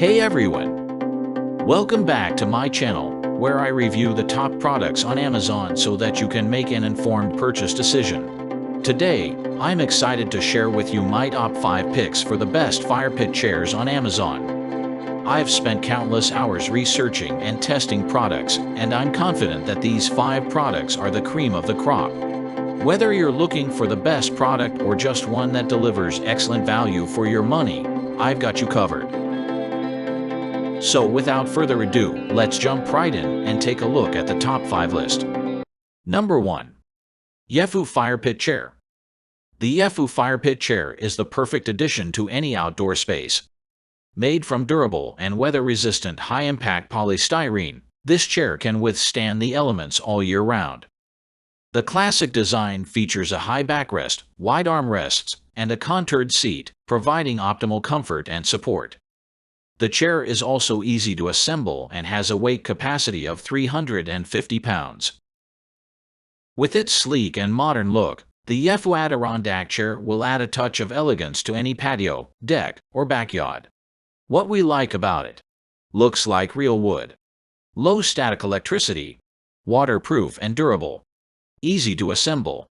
Hey everyone! Welcome back to my channel, where I review the top products on Amazon so that you can make an informed purchase decision. Today, I'm excited to share with you my top 5 picks for the best fire pit chairs on Amazon. I've spent countless hours researching and testing products, and I'm confident that these 5 products are the cream of the crop. Whether you're looking for the best product or just one that delivers excellent value for your money, I've got you covered. So without further ado, let's jump right in and take a look at the top 5 list. Number 1. Yefu Fire Pit Chair. The Yefu Fire Pit Chair is the perfect addition to any outdoor space. Made from durable and weather-resistant high-impact polystyrene, this chair can withstand the elements all year round. The classic design features a high backrest, wide armrests, and a contoured seat, providing optimal comfort and support. The chair is also easy to assemble and has a weight capacity of 350 pounds. With its sleek and modern look, the Yefu Adirondack chair will add a touch of elegance to any patio, deck, or backyard. What we like about it: looks like real wood, low static electricity, waterproof and durable, easy to assemble.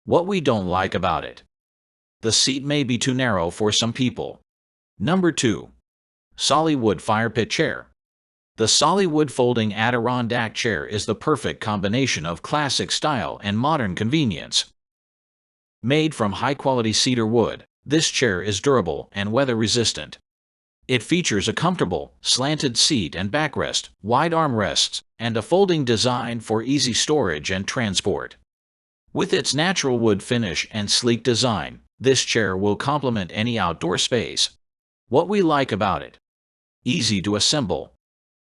What we don't like about it: the seat may be too narrow for some people. Number 2. Sollywood Fire Pit Chair. The Sollywood Folding Adirondack Chair is the perfect combination of classic style and modern convenience. Made from high-quality cedar wood, this chair is durable and weather-resistant. It features a comfortable, slanted seat and backrest, wide armrests, and a folding design for easy storage and transport. With its natural wood finish and sleek design, this chair will complement any outdoor space. What we like about it: easy to assemble,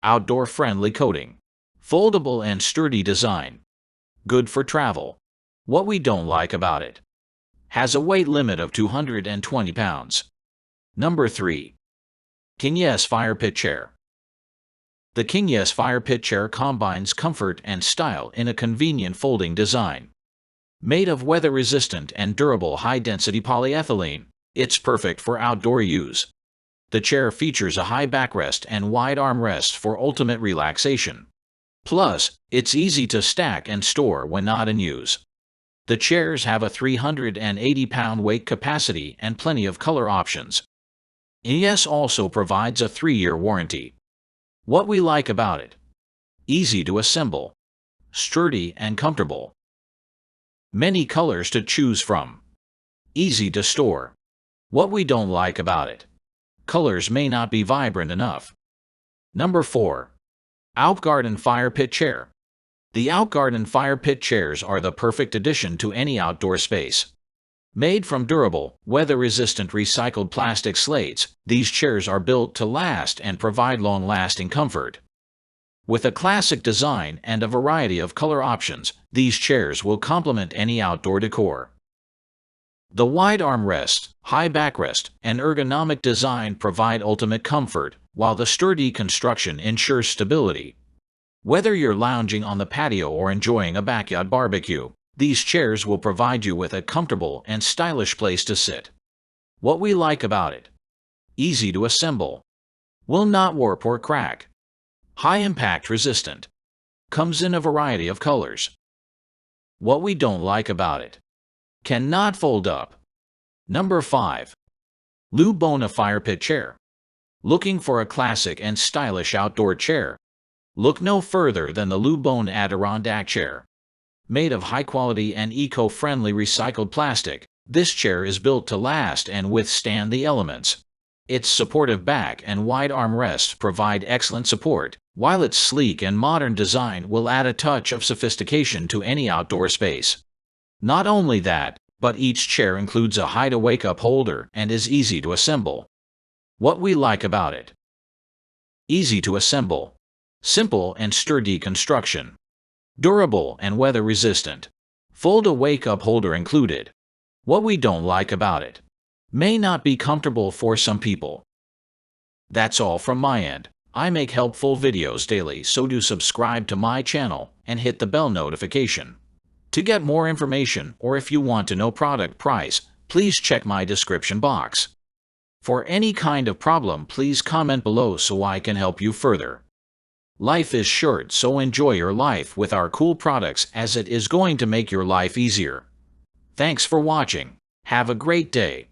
outdoor-friendly coating, foldable and sturdy design, good for travel. What we don't like about it: has a weight limit of 220 pounds. Number 3. King Yes Fire Pit Chair. The King Yes Fire Pit Chair combines comfort and style in a convenient folding design. Made of weather-resistant and durable high-density polyethylene, it's perfect for outdoor use. The chair features a high backrest and wide armrests for ultimate relaxation. Plus, it's easy to stack and store when not in use. The chairs have a 380-pound weight capacity and plenty of color options. Yes also provides a 3-year warranty. What we like about it: easy to assemble, sturdy and comfortable, many colors to choose from, easy to store. What we don't like about it: colors may not be vibrant enough. Number 4. Outgarden Fire Pit Chair. The Outgarden Fire Pit Chairs are the perfect addition to any outdoor space. Made from durable, weather-resistant recycled plastic slates, these chairs are built to last and provide long-lasting comfort. With a classic design and a variety of color options, these chairs will complement any outdoor decor. The wide armrests, high backrest, and ergonomic design provide ultimate comfort, while the sturdy construction ensures stability. Whether you're lounging on the patio or enjoying a backyard barbecue, these chairs will provide you with a comfortable and stylish place to sit. What we like about it: easy to assemble, will not warp or crack, high impact resistant, comes in a variety of colors. What we don't like about it: cannot fold up. Number 5. Lou Bona Fire Pit Chair. Looking for a classic and stylish outdoor chair? Look no further than the Lou Bona Adirondack Chair. Made of high-quality and eco-friendly recycled plastic, this chair is built to last and withstand the elements. Its supportive back and wide armrests provide excellent support, while its sleek and modern design will add a touch of sophistication to any outdoor space. Not only that, but each chair includes a hide-away-cup holder and is easy to assemble. What we like about it: easy to assemble, simple and sturdy construction, durable and weather-resistant, fold-away-cup holder included. What we don't like about it: may not be comfortable for some people. That's all from my end. I make helpful videos daily, so do subscribe to my channel and hit the bell notification. To get more information, or if you want to know product price, please check my description box. For any kind of problem, please comment below so I can help you further. Life is short, so enjoy your life with our cool products, as it is going to make your life easier. Thanks for watching. Have a great day.